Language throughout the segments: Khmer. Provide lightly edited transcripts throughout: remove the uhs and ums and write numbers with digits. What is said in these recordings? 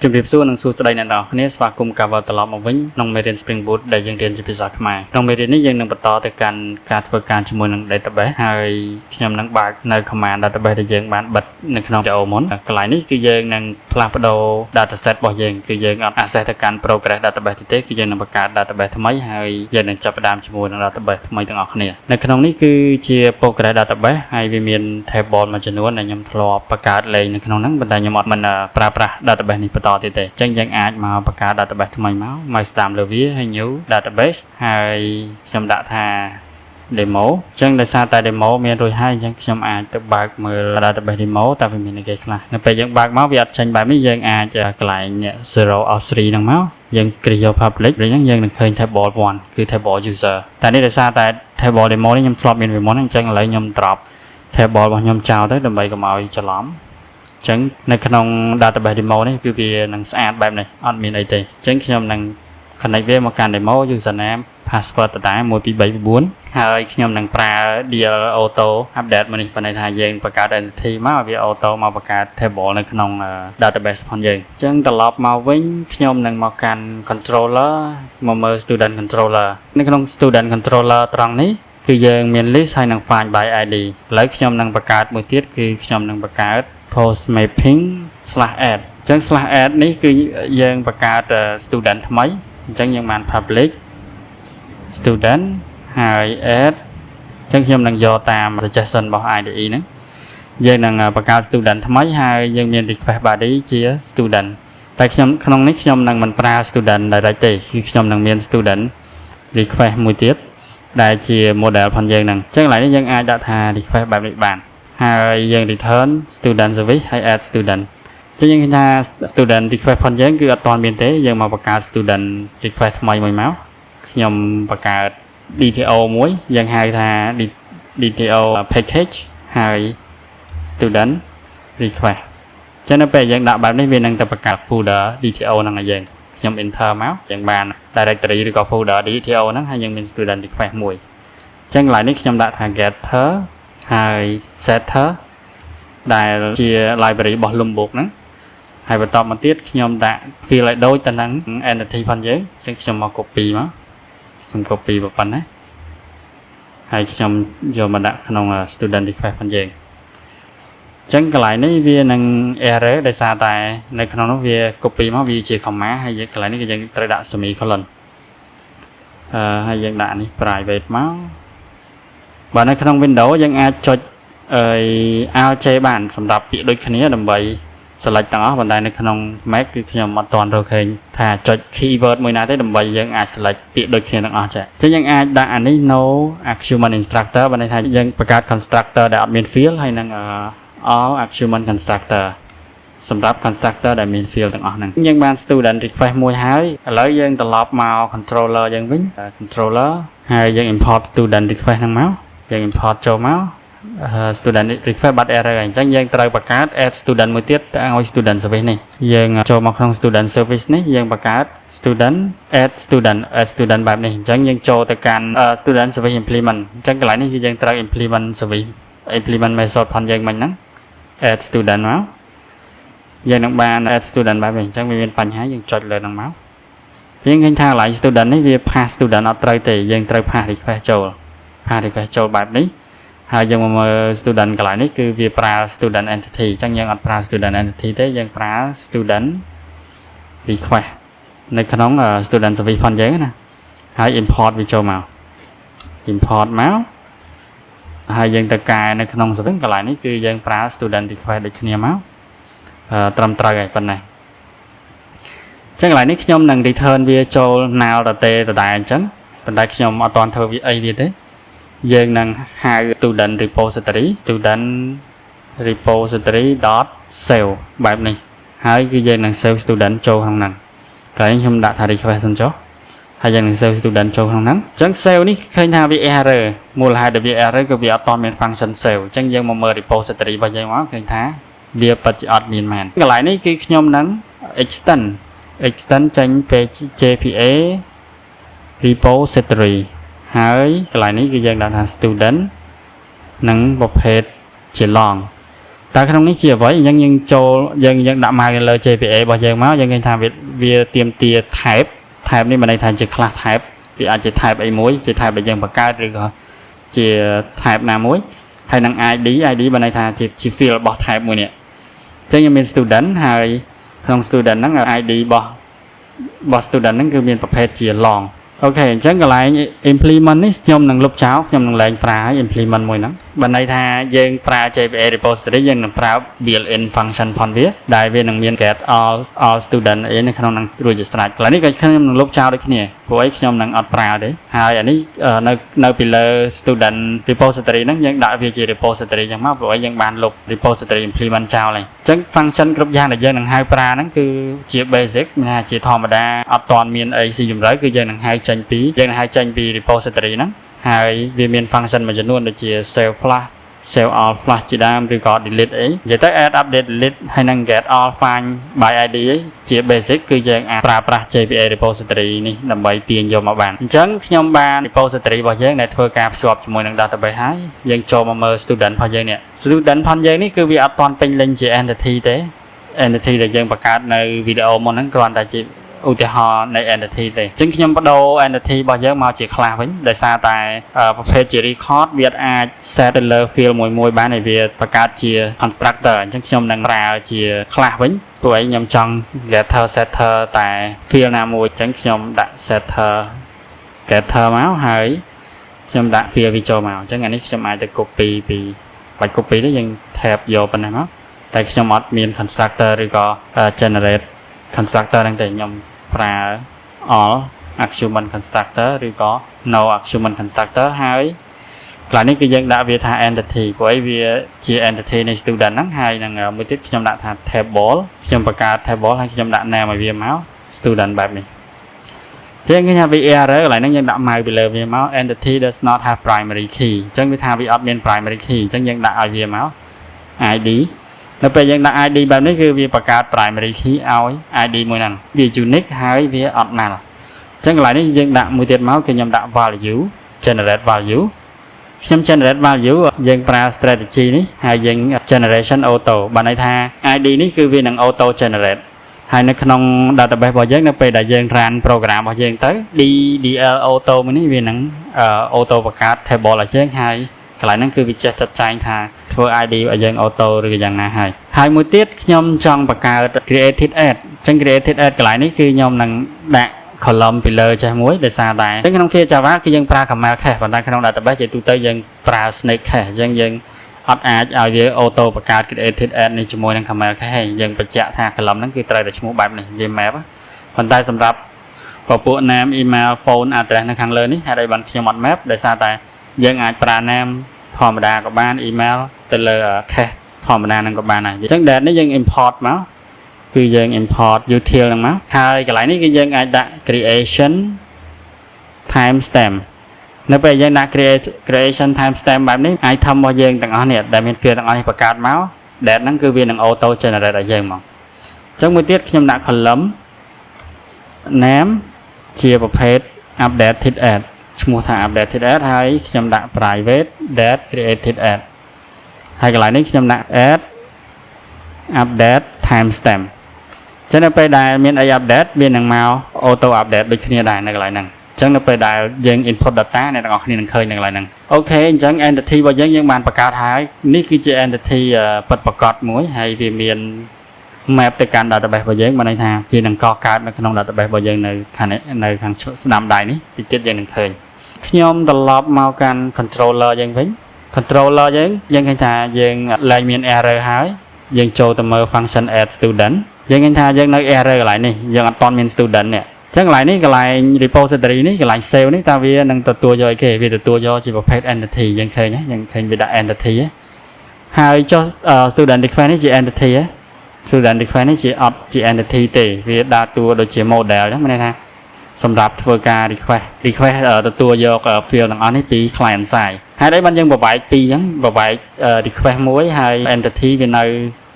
ជំរាបសួរនិងសួស្តីអ្នកនរគ្នាស្វាគមន៍កាវត្រឡប់មកវិញក្នុងមេរៀន Spring Boot ដែលយើងរៀនជាភាសាខ្មែរក្នុងមេរៀននេះយើងនឹងបន្តទៅកាន់ការធ្វើការជាមួយនឹង database ហើយខ្ញុំនឹងបើកនៅ command database ដែលយើងបានបិទនៅក្នុង video មុនកន្លែងនេះគឺយើងនឹងផ្លាស់ប្ដូរ dataset របស់យើងគឺយើងអត់ access ទៅកាន់ progress database ទេគឺយើងនឹងបង្កើត database ថ្មីហើយយើងនឹងចាប់ផ្ដើមជាមួយនឹង database ថ្មីទាំងអស់គ្នានៅក្នុងនេះគឺជា progress database ហើយវាមាន table មួយចំនួនដែលខ្ញុំធ្លាប់បង្កើតលេងនៅក្នុងហ្នឹងប៉ុន្តែខ្ញុំអត់មិនប្រើប្រាស់ database នេះបន្តទៀតទេអញ្ចឹងយើងអាចមកបង្កើត database ថ្មីមកស្ដាំលើវាហើយ new database ហើយខ្ញុំដាក់ថា demo អញ្ចឹងដោយសារតែ demo មានរួចហើយអញ្ចឹងខ្ញុំអាចទៅបើកមើល database demo តើវាមានអីគេខ្លះនៅពេលយើងបើកមកវាអត់ចេញបែបនេះយើងអាចកន្លែង 0 of 3ហ្នឹងមកយើង create យក public ឬហ្នឹងយើងនឹងឃើញ table 1គឺ table user តែនេះដោយសារតែ table demo នេះខ្ញុំធ្លាប់មានវាមុនអញ្ចឹងឥឡូវខ្ញុំ drop table របស់ខ្ញុំចោលទៅដើម្បីកុំឲ្យច្រឡំអញ្ចឹងនៅក្នុង database demo នេះគឺវានឹងស្អាតបែបនេះអត់មានអីទេអញ្ចឹងខ្ញុំនឹង connect វាមកកាន់ demo username password ដដែល1 2 3 4ហើយខ្ញុំនឹងប្រើ deal auto update មកនេះប៉ុន្តែថាយើងបង្កើត entity មកវា auto មកបង្កើត table នៅក្នុង database ផងយើងអញ្ចឹងត្រឡប់មកវិញខ្ញុំនឹងមកកាន់ controller មកមើល student controller នៅក្នុង student controller ត្រង់នេះគឺយើងមាន list ហើយនឹង find by id ឥឡូវខ្ញុំនឹងបង្កើតមួយទៀតគឺខ្ញុំនឹងបង្កើត post mapping/add អញ្ចឹង /add នេះគឺយើងបង្កើត student ថ្មីអញ្ចឹងយើងបាន public student ហើយ add អញ្ចឹងខ្ញុំនឹងយកតាម suggestion របស់ IDE ហ្នឹងយើងនឹងបង្កើត student ថ្មីហើយយើងមាន request body ជា student តែខ្ញុំក្នុងនេះខ្ញុំនឹងមិនប្រើ student direct ទេគឺខ្ញុំនឹងមាន student request មួយទៀតដែលជា model ផងយើងហ្នឹងអញ្ចឹងឥឡូវនេះយើងអាចដាក់ថា request បែបនេះបានហើយយើង return student service ហើយ add student អញ្ចឹងយើងឃើញថា student request ផងយើងគឺអត់ទាន់មានទេយើងមកបង្កើត student request ថ្មីមួយមកខ្ញុំបង្កើត DTO មួយយើងហៅថា DTO package ហើយ student request អញ្ចឹងនៅពេលយើងដាក់បែបនេះវានឹងទៅបង្កើត folder DTO ហ្នឹងឲ្យយើងខ្ញុំ enter មកយើងបាន directory ឬក៏ folder DTO ហ្នឹងហើយយើងមាន student request មួយអញ្ចឹងកន្លែងនេះខ្ញុំដាក់ថា getter ហើយ setter ដែលជា library របស់ Lombok ហ្នឹងហើយបន្តមកទៀតខ្ញុំដាក់ field ឲ្យដូចទៅនឹង entity ផងយើងអញ្ចឹងខ្ញុំមក copy មកខ្ញុំ copy ប៉ុណ្ណាហើយខ្ញុំយកមកដាក់ក្នុង student request ផងយើងអញ្ចឹងកន្លែងនេះវានឹង error ដោយសារតែនៅក្នុងនោះវា copy មកវាជា comma ហើយកន្លែងនេះគឺយើងត្រូវដាក់ semicolon ហើយយើងដាក់នេះ private មកបើនៅក្នុង Windows យើងអាចចុចAlt J បានសម្រាប់ពាក្យដូចគ្នាដើម្បី select ទាំងអស់ប៉ុន្តែនៅក្នុង Mac គឺខ្ញុំអត់ទាន់រកឃើញថាចុច keyword មួយណាទេដើម្បីយើងអាច select ពាក្យដូចគ្នាទាំងអស់ចា៎អញ្ចឹងយើងអាចដាក់អានេះ no argument instructor បើន័យថាយើងបង្កើត constructor ដែលអត់មាន field ហើយនឹង all argument constructor សម្រាប់ constructor ដែលមាន field ទាំងអស់ហ្នឹងយើងបាន student request មួយហើយឥឡូវយើងត្រឡប់មក controller យើងវិញ controller ហើយយើង import student request ហ្នឹងមកយើង import ចូលមកstudent request បាត់ error អញ្ចឹងយើងត្រូវបង្កើត add student មួយទៀតទៅឲ្យ student service នេះយើងចូលមកក្នុង student service នេះយើងបង្កើត add student បែបនេះអញ្ចឹងយើងចូលទៅកាន់ student service implement អញ្ចឹងកន្លែងនេះគឺយើងត្រូវ implement service implement method ផងយើងមិញហ្នឹង add student មកយើងនឹងបាន add student បែបនេះអញ្ចឹងវាមានបញ្ហាយើងចុចលើហ្នឹងមកយើងឃើញថាកន្លែង student នេះវា pass student អត់ត្រូវទេយើងត្រូវ pass request ចូលបែបនេះហើយយើងមកមើល student កន្លែងនេះគឺវាប្រើ student entity អញ្ចឹងយើងអត់ប្រើ student entity ទេយើងប្រើ student request នៅក្នុង student service ផងយើងណាហើយ import វាចូលមក import មកហើយយើងទៅកែនៅក្នុង service កន្លែងនេះគឺយើងប្រើ student request ដូចគ្នាមកត្រឹមត្រូវហើយប៉ុណ្ណេះអញ្ចឹងកន្លែងនេះខ្ញុំនឹង return វាចូល null ដដែលអញ្ចឹងប៉ុន្តែខ្ញុំអត់ទាន់ធ្វើវាអីវាទេយើងនឹងហៅ student repository.save បែបនេះហើយគឺយើងនឹង save student ចូលក្នុងហ្នឹងកន្លែងខ្ញុំដាក់ថា request សិនចុះហើយយើងនឹង save student ចូលក្នុងហ្នឹងអញ្ចឹង save នេះឃើញថាវា error មូលហេតុដែលវា error គឺវាអត់ទាន់មាន function save អញ្ចឹងយើងមកមើល repository របស់យើងមកឃើញថាវាពិតជាអត់មានមែនកន្លែងនេះគឺខ្ញុំនឹង extend ចេញ page JPA repository ហើយកន្លែងនេះគឺយើងដាក់ថា student និងប្រភេទជា long តែក្នុងនេះជាអ្វីយើងចូលយើងដាក់ mark លើ JPA របស់យើងមកយើងឃើញថាវាទៀមទា type នេះមិនន័យថាជា class type វាអាចជា type អីមួយជា type ដែលយើងបង្កើតឬក៏ជា type ណាមួយហើយនឹង ID បានន័យថាជា field របស់ type មួយនេះអញ្ចឹងយើងមាន student ហើយក្នុង student ហ្នឹង ID របស់ student ហ្នឹងគឺមានប្រភេទជា long អូខេអញ្ចឹងកន្លែង implement នេះខ្ញុំនឹងលុបចោលខ្ញុំនឹងលែងប្រើ implement មួយហ្នឹងបានន័យថាយើងប្រើ JPA repository យើងនឹងប្រើ built-in function ផងវាដែលវានឹងមាន get all student អីនៅក្នុងហ្នឹងរួចជាស្រេចកន្លែងនេះក៏ខ្ញុំនឹងលុបចោលដូចគ្នាព្រោះអីខ្ញុំនឹងអត់ប្រើទេហើយអានេះនៅពីលើ student repository ហ្នឹងយើងដាក់វាជា repository ចឹងមកព្រោះអីយើងបានលុប repository implement ចោលហើយអញ្ចឹង function គ្រប់យ៉ាងដែលយើងនឹងហៅប្រើហ្នឹងគឺជា basic មានថាជាធម្មតាអត់ទាន់មានអីស៊ីជម្រៅគឺយើងនឹងហៅចេញពី repository ហ្នឹងហើយវាមាន function មួយចំនួនដូចជា save flash save all flash ជាដើមឬក៏ delete អីនិយាយទៅ add update delete ហើយនឹង get all find by id អីជា basic គឺយើងអាចប្រើប្រាស់ JPA repository នេះដើម្បីទាញយកមកបានអញ្ចឹងខ្ញុំបាន repository របស់យើងដែលធ្វើការភ្ជាប់ជាមួយនឹង database ហើយយើងចូលមកមើល student របស់យើងនេះ student របស់យើងនេះគឺវាអត់ទាន់ពេញលេញជា entity ទេ entity ដែលយើងបង្កើតនៅវីដេអូមុនហ្នឹងគ្រាន់តែជាឧទាហរណ៍នៃ entity ទេអញ្ចឹងខ្ញុំបដូរ entity របស់យើងមកជា class វិញដោយសារតែប្រភេទជា record វាអាច set ទៅលើ field មួយបានឲ្យវាបង្កើតជា constructor អញ្ចឹងខ្ញុំនឹងប្រើជា class វិញព្រោះឯងខ្ញុំចង់ getter setter តែ field ណាមួយអញ្ចឹងខ្ញុំដាក់ setter getter មកហើយខ្ញុំដាក់ field វាចូលមកអញ្ចឹងអានេះខ្ញុំអាចទៅ copy ពីបាច់ copy ទេយើង tab យកប៉ុណ្ណេះមកតែខ្ញុំអត់មាន constructor ឬក៏ generate constructor ហ្នឹងទេខ្ញុំប្រើ all argument constructor ឬក៏ no argument constructor ហើយកន្លែងនេះគឺយើងដាក់វាថា entity ព្រោះវាជា entity នៃ student ហ្នឹងហើយនឹងមួយទៀតខ្ញុំដាក់ថា table ខ្ញុំបង្កើត table ហើយខ្ញុំដាក់ name ឲ្យវាមក student បែបនេះចឹងគេថាវា error កន្លែងហ្នឹងយើងដាក់ mouse ពីលើវាមក entity does not have primary key អញ្ចឹងវាថាវាអត់មាន primary key អញ្ចឹងយើងដាក់ឲ្យវាមក id នៅពេលយើងដាក់ ID បែបនេះគឺវាបង្កើត primary key ឲ្យ ID មួយហ្នឹងវា unique ហើយវាអត់ null អញ្ចឹងកន្លែងនេះយើងដាក់មួយទៀតមកគឺខ្ញុំដាក់ value generate value ខ្ញុំ generate value យើងប្រើ strategy នេះហើយយើង generation auto បានន័យថា ID នេះគឺវានឹង auto generate ហើយនៅក្នុង database របស់យើងនៅពេលដែលយើង run program របស់យើងទៅ DDL auto មួយនេះវានឹង auto បង្កើត table ឲ្យយើងហើយកន្លែងហ្នឹងគឺវាចេះចាត់ចែងថាធ្វើ ID ឲ្យយើង auto ឬយ៉ាងណាហើយមួយទៀតខ្ញុំចង់បង្កើត created add អញ្ចឹង created add កន្លែងនេះគឺខ្ញុំនឹងដាក់ column ពីលើចេះមួយដោយសារតែក្នុង field Java គឺយើងប្រើ camel cache ប៉ុន្តែក្នុង database ជាទូទៅយើងប្រើ snake cache អញ្ចឹងយើងអត់អាចឲ្យវា auto បង្កើត created add នេះជាមួយនឹង camel cache ហើយយើងបញ្ជាក់ថា column ហ្នឹងគឺត្រូវតែឈ្មោះបែបនេះវា map ប៉ុន្តែសម្រាប់ពពួក name email phone address នៅខាងលើនេះហេតុអីបានខ្ញុំអត់ map ដោយសារតែយើងអាចប្រើ name ធម្មតាក៏បាន email ទៅលើ cache ធម្មតានឹងក៏បានដែរអញ្ចឹង date នេះយើង import មកគឺយើង import util ហ្នឹងមកហើយកន្លែងនេះគឺយើងអាចដាក់ creation timestamp នៅពេលយើងដាក់ creation timestamp បែបនេះ item របស់យើងទាំងអស់នេះដែលមាន field ទាំងអស់នេះបង្កើតមក date ហ្នឹងគឺវានឹង auto generate ឲ្យយើងមកអញ្ចឹងមួយទៀតខ្ញុំដាក់ column name ជាប្រភេទ updated add ឈ្មោះថា updated add ហើយខ្ញុំដាក់ private date created add ហើយកន្លែងនេះខ្ញុំដាក់ add update timestamp អញ្ចឹងនៅពេលដែលមានអី update វានឹងមក auto update ដូចគ្នាដែរនៅកន្លែងហ្នឹងអញ្ចឹងនៅពេលដែលយើង input data អ្នកទាំងអស់គ្នានឹងឃើញនៅកន្លែងហ្នឹងអូខេអញ្ចឹង entity របស់យើងបានបង្កើតហើយនេះគឺជា entity ពិតប្រាកដមួយហើយវាមាន map ទៅកាន់ database របស់យើងបានន័យថាវានឹងកកើតនៅក្នុង database របស់យើងនៅខាងស្ដាំដៃនេះតិចទៀតយើងនឹងឃើញខ្ញុំត្រឡប់មកកាន់ controller យើងវិញ controller យើងឃើញថាយើងឡើងមាន error ហើយយើងចូលទៅមើល function add student យើងឃើញថាយើងនៅ error កន្លែងនេះយើងអត់ទាន់មាន student នេះអញ្ចឹងកន្លែងនេះកន្លែង repository នេះកន្លែង save នេះតើវានឹងទទួលយកអីគេវាទទួលយកជាប្រភេទ entity យើងឃើញវាដាក់ entity ហើយចុះ student request នេះជា entity student request នេះជាអត់ជា entity ទេវាដើរតួដូចជា model ហ្នឹងមានន័យថាសម្រាប់ធ្វើការ request ទទួលយក field ទាំងអស់នេះពី client side ហើយđây បានយើងបបែកពីរអញ្ចឹងបបែក request មួយហើយ entity វានៅ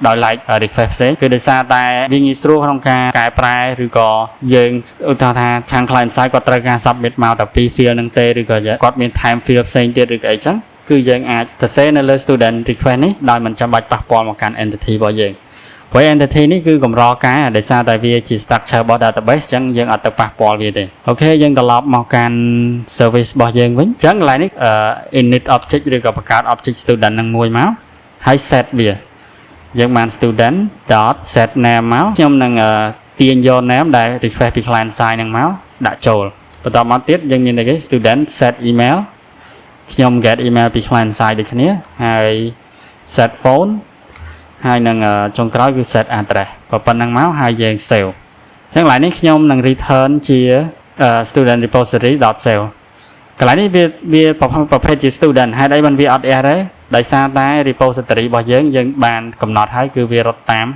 ដោយ like request ផ្សេងគឺដោយសារតែវាងាយស្រួលក្នុងការកែប្រែឬក៏យើងឧទាហរណ៍ថាខាង client side គាត់ត្រូវការ submit មកតែពី field ហ្នឹងទេឬក៏គាត់មាន time field ផ្សេងទៀតឬក៏អីចឹងគឺ គឺយើងអាចសរសេរនៅលើ student request នេះដោយមិនចាំបាច់ប៉ះពាល់មកកាន់ entity របស់យើងព្រោះ entity នេះគឺកម្រការដោយសារតែវាជា structure របស់ database អញ្ចឹងយើងអត់ទៅប៉ះពាល់វាទេអូខេយើងត្រឡប់មកកាន់ service របស់យើងវិញអញ្ចឹងកន្លែងនេះ init object ឬក៏បង្កើត object student នឹងមួយមកហើយ set វាយើងបាន student dot set name មកខ្ញុំនឹងទាញយក name ដែល request ពី client side នឹងមកដាក់ចូលបន្តមកទៀតយើងមានអីគេ student set email ខ្ញុំ get email ពី client side ដូចគ្នាហើយ set phone ហើយនឹងចុងក្រោយគឺ set address ប៉ុណ្ណឹងមកហើយយើង save អញ្ចឹងកន្លែងនេះខ្ញុំនឹង return ជា student repository.save កន្លែងនេះវាប្រភេទជា student ហេតុអីបានវាអត់ error ដោយសារតែ repository របស់យើងបានកំណត់ហើយគឺវារត់តាម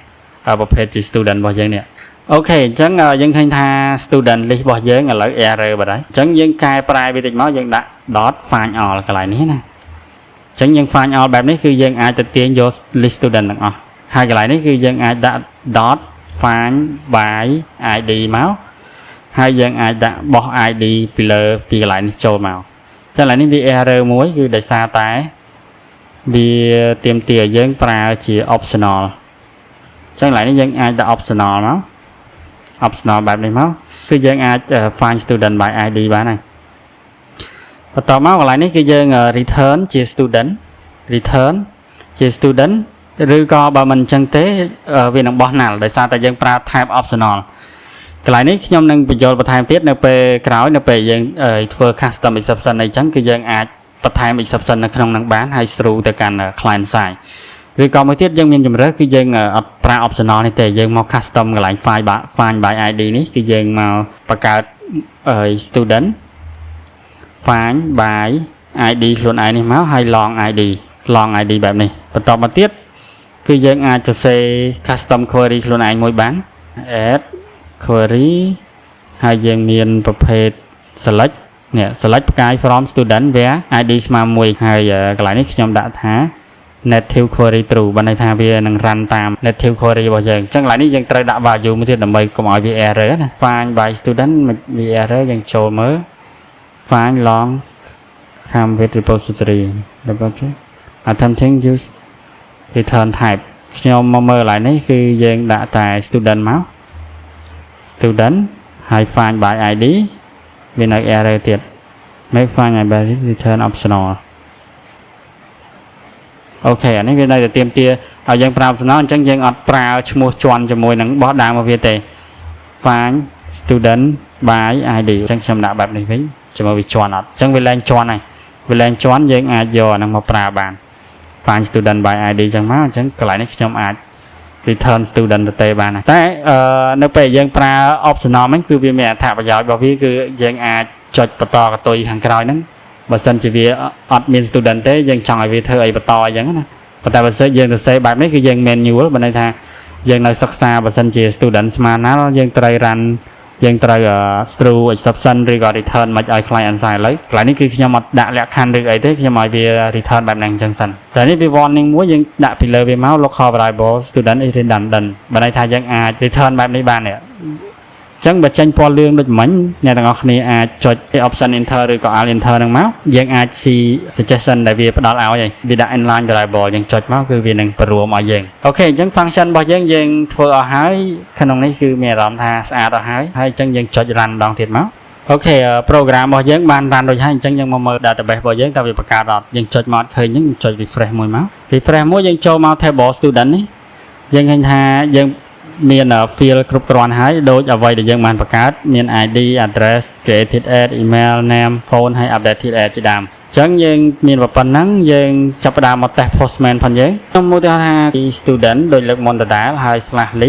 ប្រភេទជា student របស់យើងនេះអូខេអញ្ចឹងយើងឃើញថា student list របស់យើងឥឡូវ error បាត់ហើយអញ្ចឹងយើងកែប្រែវាតិចមកយើងដាក់ dot find all កន្លែងនេះណាអញ្ចឹងយើង find all បែបនេះគឺយើងអាចទៅទាញយក list student ទាំងអស់ហើយកន្លែងនេះគឺយើងអាចដាក់ dot find by id មកហើយយើងអាចដាក់បោះ id ពីលើពីកន្លែងនេះចូលមកអញ្ចឹងកន្លែងនេះវា error មួយគឺដោយសារតែវាទាមទារយើងប្រើជា optional អញ្ចឹងកន្លែងនេះយើងអាចដាក់ optional មក optional បែបនេះមកគឺយើងអាច find student by id បានហើយបន្តមកកន្លែងនេះគឺយើង return ជា student return ជា student ឬក៏បើមិនអញ្ចឹងទេវានឹងបោះ null ដោយសារតែយើងប្រើ type optional កន្លែងនេះខ្ញុំនឹងបញ្ចូលបន្ថែមទៀតនៅពេលក្រោយនៅពេលយើងធ្វើ custom exception អីចឹងគឺយើងអាចបន្ថែម exception នៅក្នុងនឹងបានហើយ through ទៅកាន់ client side ឬក៏មួយទៀតយើងមានជម្រើសគឺយើងអត់ប្រើ optional នេះទេយើងមក custom កន្លែង find by id នេះគឺយើងមកបង្កើត student find by id ខ្លួនឯងនេះមកហើយ long id បែបនេះបន្តមកទៀតគឺយើងអាចសរសេរ custom query ខ្លួនឯងមួយបាន add query ហើយយើងមានប្រភេទ select នេះ select ផ្កាយ from student where id ស្មើ1ហើយកន្លែងនេះខ្ញុំដាក់ថា native query true បានន័យថាវានឹង run តាម native query របស់យើងអញ្ចឹងកន្លែងនេះយើងត្រូវដាក់ value មួយទៀតដើម្បីកុំឲ្យវា error ណា find by student វា error យើងចូលមើល find long come with repository attempting use return type ខ្ញុំមកមើលកន្លែងនេះគឺយើងដាក់តែ student មក student ហើយ find by id វានៅ error ទៀត make find by return optional អូខេអានេះវានៅតែទាមទារឲ្យយើងប្រើ optional អញ្ចឹងយើងអត់ប្រើឈ្មោះជាន់ជាមួយនឹងបោះដើមមកវាទេ find student by id អញ្ចឹងខ្ញុំដាក់បែបនេះវិញជាមួយវាជាន់អត់អញ្ចឹងវាលែងជាន់ហើយវាលែងជាន់យើងអាចយកអាហ្នឹងមកប្រើបាន find student by id អញ្ចឹងមកអញ្ចឹងកន្លែងនេះខ្ញុំអាច return student ទៅទេបានតែនៅពេលយើងប្រើ optional ហ្នឹងគឺវាមានអត្ថប្រយោជន៍របស់វាគឺយើងអាចចុចបន្តកតុយខាងក្រោយហ្នឹងបើសិនជាវាអត់មាន student ទេយើងចង់ឲ្យវាធ្វើអីបន្តអញ្ចឹងណាប៉ុន្តែបើសិនយើងទៅសេបែបនេះគឺយើង manual បើន័យថាយើងនៅសិក្សាបើសិនជា student ស្មើណាយើងត្រូវ run យើងត្រូវ through exception ឬក៏ return មកឲ្យ client side ឥឡូវកន្លែងនេះគឺខ្ញុំអត់ដាក់លក្ខខណ្ឌឬអីទេខ្ញុំឲ្យវា return បែបហ្នឹងអញ្ចឹងសិនតែនេះវា warning មួយយើងដាក់ពីលើវាមក local variable student is redundant បើន័យថាយើងអាច return បែបនេះបាននេះអញ្ចឹងបើចេញពណ៌លឿងដូចមិញអ្នកទាំងអស់គ្នាអាចចុច option enter ឬក៏ alt enter ហ្នឹងមកយើងអាច see suggestion ដែលវាផ្ដល់ឲ្យវាដាក់ inline variable យើងចុចមកគឺវានឹងបរួមឲ្យយើងអូខេអញ្ចឹង function របស់យើងធ្វើអស់ហើយក្នុងនេះគឺមានអារម្មណ៍ថាស្អាតអស់ហើយអញ្ចឹងយើងចុច run ម្ដងទៀតមកអូខេ program របស់យើងបាន run រួចហើយអញ្ចឹងយើងមកមើល database របស់យើងតើវាបង្កើតអត់យើងចុចមកឃើញហ្នឹងចុច refresh មួយមក refresh មួយយើងចូលមក table student នេះយើងឃើញថាយើងមាន field គ្រប់គ្រាន់ហើយដូចអ្វីដែលយើងបានបង្កើតមាន ID address created ad email name phone ហើយ updated ad ជាដើមអញ្ចឹងយើងមានប៉ុណ្ណឹងយើងចាប់ផ្ដើមមក test postman ផងយើងខ្ញុំមកទៅថា student ដូចលើកមុនដដែលហើយ slash list អ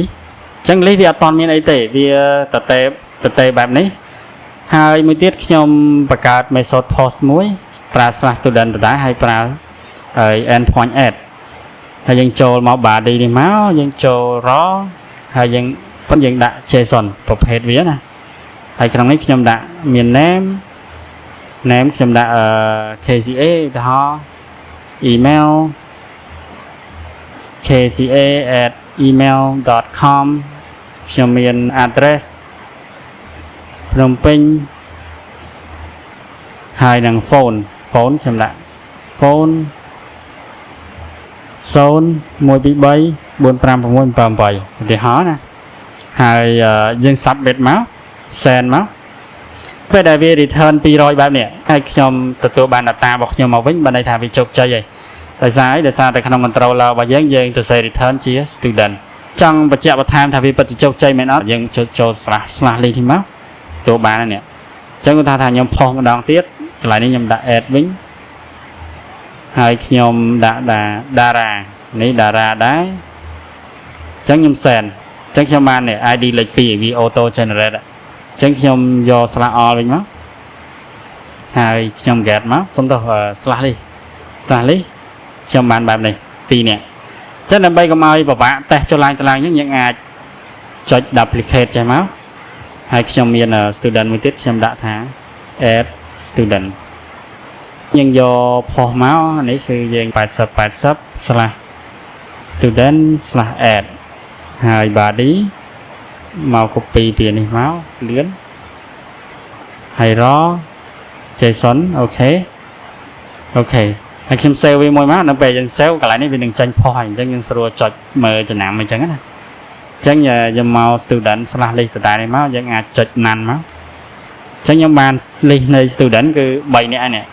ញ្ចឹង list វាអត់ទាន់មានអីទេវាតទេបែបនេះហើយមួយទៀតខ្ញុំបង្កើត method post មួយប្រើ slash student ដដែលហើយប្រើ endpoint add ហើយយើងចូលមក body នេះមកយើងចូល rawហើយយើងដាក់ JSON ប្រភេទវាណាហើយក្នុងនេះខ្ញុំដាក់មាន name ខ្ញុំដាក់ KCA ឧទាហរណ៍ email kca@email.com ខ្ញុំមាន address ភ្នំពេញហើយនឹង phone ខ្ញុំដាក់ phone zone 1 2 3 4 5 6 7 8thì hó nèហើយយើង submit មក send មកពេលដែលវា return 200បែបនេះហើយខ្ញុំទទួលបាន data របស់ខ្ញុំមកវិញបានន័យថាវាជោគជ័យហើយដោយសារតែក្នុង controller របស់យើងទៅ say return ជា student ចង់បញ្ជាក់បន្ថែមថាវាពិតជាជោគជ័យមែនអត់យើងចូល slash link នេះមកទទួលបានហើយនេះអញ្ចឹងគាត់ថាខ្ញុំផុសម្ដងទៀតកន្លែងនេះខ្ញុំដាក់ add វិញហើយខ្ញុំដាក់ dara នេះ dara ដែរអញ្ចឹងខ្ញុំ send អញ្ចឹងខ្ញុំបាននេះ ID លេខ2វា auto generate អញ្ចឹងខ្ញុំយក slash all វិញមកហើយខ្ញុំ get មកសុំទៅ slash list ខ្ញុំបានបែបនេះ2នាក់អញ្ចឹងដើម្បីកុំឲ្យពិបាកតេស្តចុះឡើងយើងអាចចុច duplicate ចេះមកហើយខ្ញុំមាន student មួយទៀតខ្ញុំដាក់ថា add student យើងយកផុសមកនេះគឺយើង80/student/add ហើយ body មក copy ពីនេះមកលឿនហើយ raw json អូខេហើយខ្ញុំ save វាមួយមកដល់ពេលយើង save កន្លែងនេះវានឹងចាញ់ផុសហើយអញ្ចឹងយើងស្រួលចុចមើលចំណាំអញ្ចឹងណាអញ្ចឹងយើងមក student/list ដដែលនេះមកយើងអាចចុច none មកអញ្ចឹងខ្ញុំបាន list នៃ student គឺ3នាក់នេះ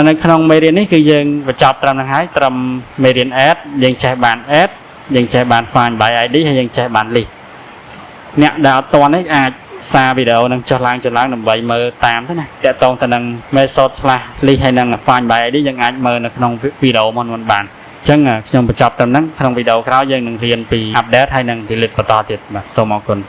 នៅក្នុងមេរៀននេះគឺយើងបញ្ចប់ត្រឹមហ្នឹងហើយត្រឹមមេរៀន add យើងចេះបាន add យើងចេះបាន find by id ហើយយើងចេះបាន list អ្នកដែលអត់ទាន់នេះអាចសារវីដេអូនឹងចុះឡើងដើម្បីមើលតាមទៅណាតកតងទៅនឹង method /list ហើយនឹង find by id យើងអាចមើលនៅក្នុងវីដេអូមុនបានអញ្ចឹងខ្ញុំបញ្ចប់ត្រឹមហ្នឹងក្នុងវីដេអូក្រោយយើងនឹងរៀនពី update ហើយនឹង delete បន្តទៀតបាទសូមអរគុណ